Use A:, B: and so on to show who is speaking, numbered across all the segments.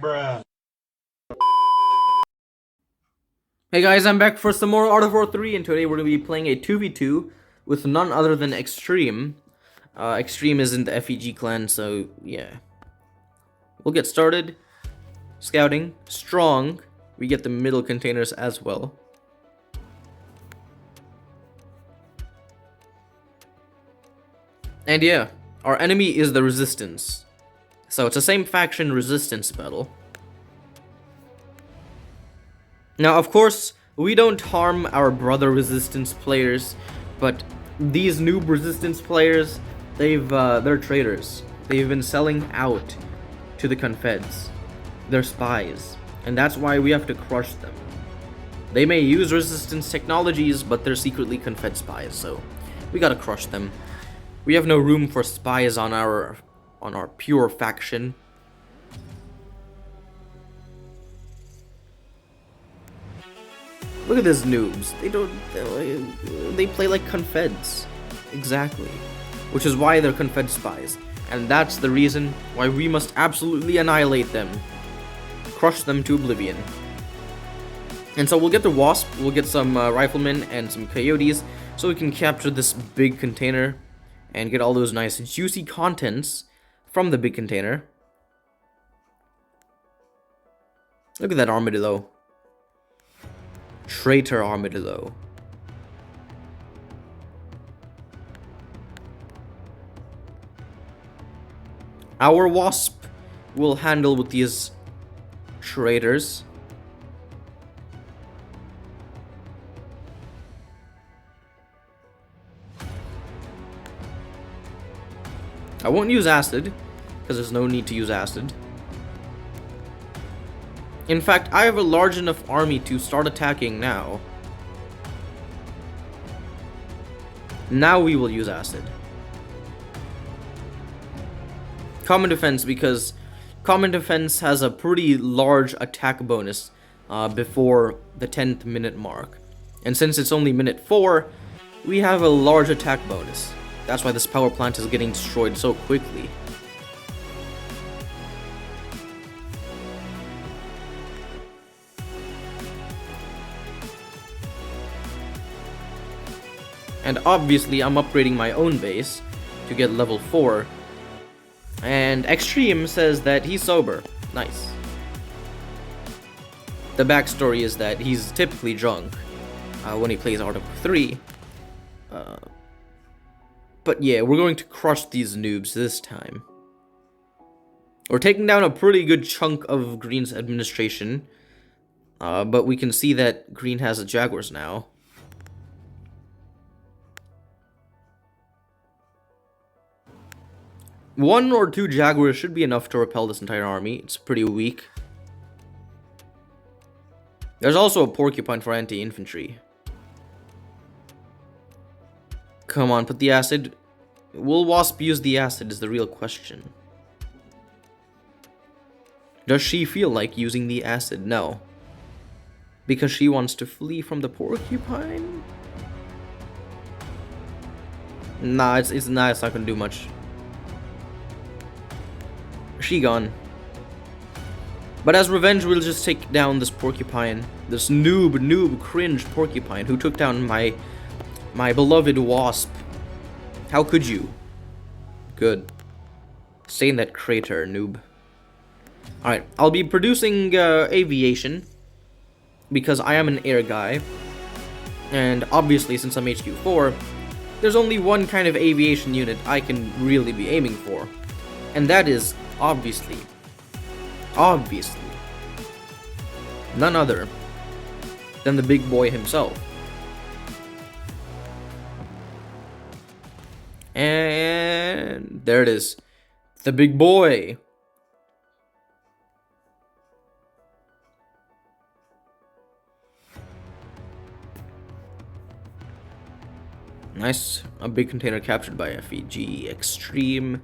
A: Bruh.
B: Hey guys, I'm back for some more Art of War 3, and today we're going to be playing a 2v2 with none other than Extreme. Extreme is in the F.E.G clan, so yeah. We'll get started. Scouting. Strong. We get the middle containers as well. And yeah, our enemy is the Resistance. So it's the same faction Resistance battle. Now, of course, we don't harm our brother Resistance players, but these noob Resistance players, they're traitors. They've been selling out to the Confeds. They're spies, and that's why we have to crush them. They may use Resistance technologies, but they're secretly Confed spies, so we gotta crush them. We have no room for spies on our pure faction. Look at these noobs. They play like Confeds. Exactly. Which is why they're Confed spies. And that's the reason why we must absolutely annihilate them. Crush them to oblivion. And so we'll get the Wasp, we'll get some riflemen and some coyotes, so we can capture this big container and get all those nice juicy contents from the big container. Look at that armadillo. Traitor armadillo. Our Wasp will handle with these traitors. I won't use acid, because there's no need to use acid. In fact, I have a large enough army to start attacking now. Now we will use acid. Common defense, because common defense has a pretty large attack bonus before the 10th minute mark. And since it's only minute 4, we have a large attack bonus. That's why this power plant is getting destroyed so quickly. And obviously, I'm upgrading my own base to get level 4. And Extreme says that he's sober. Nice. The backstory is that he's typically drunk when he plays Art of War 3. But yeah, we're going to crush these noobs this time. We're taking down a pretty good chunk of Green's administration. But we can see that Green has the Jaguars now. One or two Jaguars should be enough to repel this entire army. It's pretty weak. There's also a Porcupine for anti-infantry. Come on, put the acid. Will Wasp use the acid is the real question. Does she feel like using the acid? No. Because she wants to flee from the Porcupine? Nah, it's not gonna do much. She gone. But as revenge, we'll just take down this porcupine. This noob, cringe porcupine who took down my beloved Wasp. How could you? Good. Stay in that crater, noob. Alright, I'll be producing aviation because I am an air guy. And obviously, since I'm HQ4, there's only one kind of aviation unit I can really be aiming for. And that is, obviously, none other than the big boy himself. And there it is. The big boy. Nice. A big container captured by F.E.G. Extreme.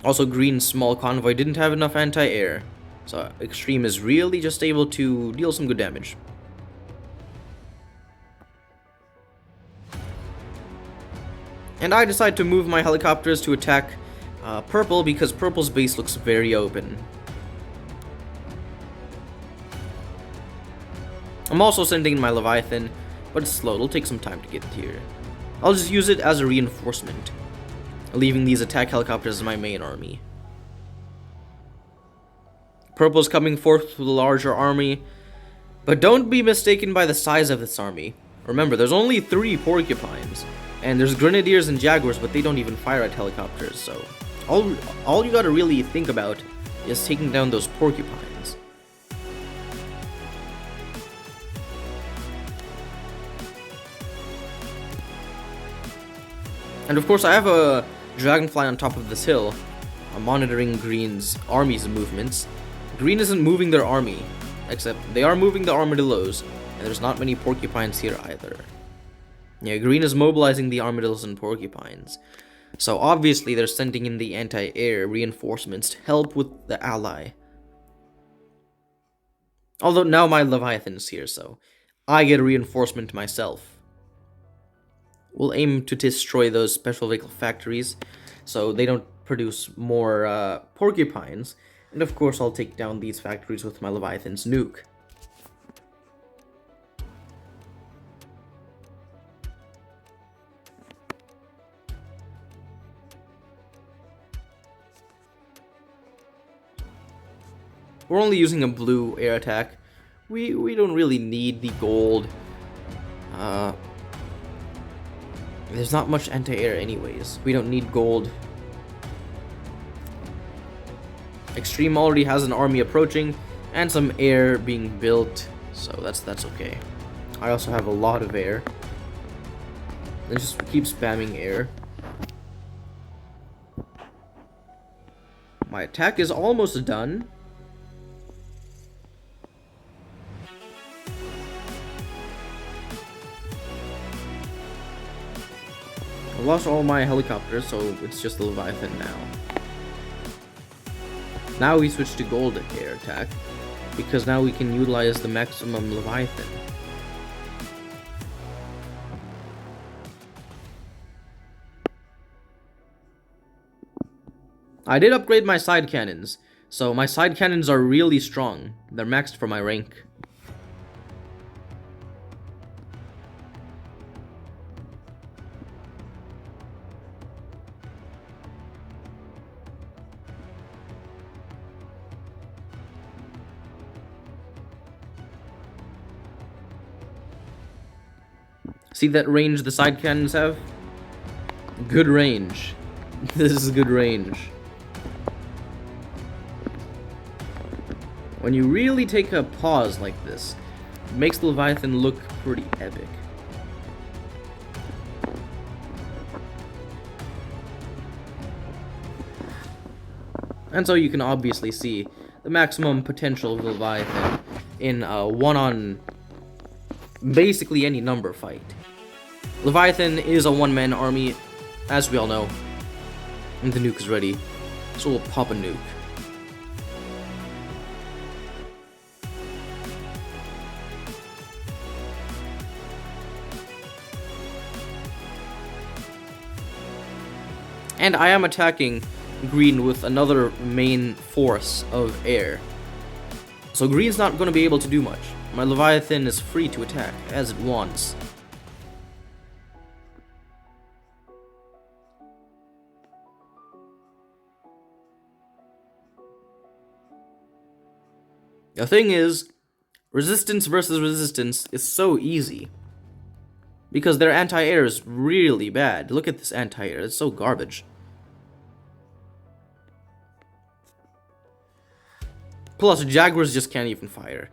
B: Also, Green's small convoy didn't have enough anti-air, so Extreme is really just able to deal some good damage. And I decide to move my helicopters to attack Purple, because purple's base looks very open. I'm also sending in my Leviathan, but it's slow. It'll take some time to get here. I'll just use it as a reinforcement, leaving these attack helicopters as my main army. Purple's coming forth with a larger army, but don't be mistaken by the size of this army. Remember, there's only 3 porcupines, and there's grenadiers and jaguars, but they don't even fire at helicopters, so all you gotta really think about is taking down those porcupines. And of course, I have a dragonfly on top of this hill, monitoring Green's army's movements. Green isn't moving their army, except they are moving the armadillos, and there's not many porcupines here either. Yeah, Green is mobilizing the armadillos and porcupines. So obviously they're sending in the anti-air reinforcements to help with the ally. Although now my Leviathan is here, so I get a reinforcement myself. We'll aim to destroy those special vehicle factories so they don't produce more porcupines. And of course I'll take down these factories with my Leviathan's nuke. We're only using a blue air attack. We don't really need the gold. There's not much anti-air anyways. We don't need gold. Extreme already has an army approaching and some air being built, so that's okay. I also have a lot of air. And just keep spamming air. My attack is almost done. I lost all my helicopters, so it's just the Leviathan now. Now we switch to gold air attack, because now we can utilize the maximum Leviathan. I did upgrade my side cannons, so my side cannons are really strong. They're maxed for my rank. See that range the side cannons have? Good range. This is good range. When you really take a pause like this, it makes the Leviathan look pretty epic. And so you can obviously see the maximum potential of the Leviathan in a one-on basically any number fight. Leviathan is a one-man army, as we all know, and the nuke is ready, so we'll pop a nuke. And I am attacking Green with another main force of air, so Green's not going to be able to do much. My Leviathan is free to attack as it wants. The thing is, resistance versus resistance is so easy. Because their anti-air is really bad. Look at this anti-air, it's so garbage. Plus, Jaguars just can't even fire.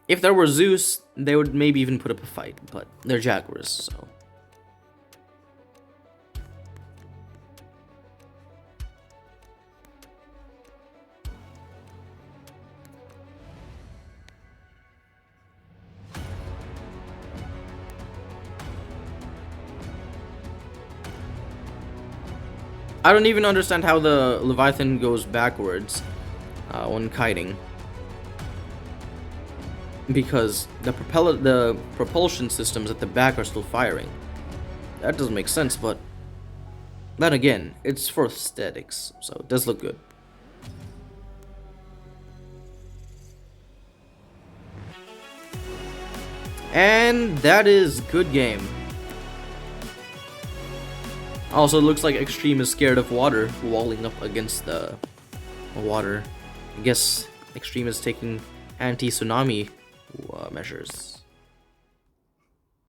B: If there were Zeus, they would maybe even put up a fight, but they're Jaguars, so... I don't even understand how the Leviathan goes backwards when kiting. Because the propulsion systems at the back are still firing. That doesn't make sense, but Then again, it's for aesthetics, so it does look good. And that is good game. Also, it looks like Extreme is scared of water, walling up against the water. I guess Extreme is taking anti-tsunami measures.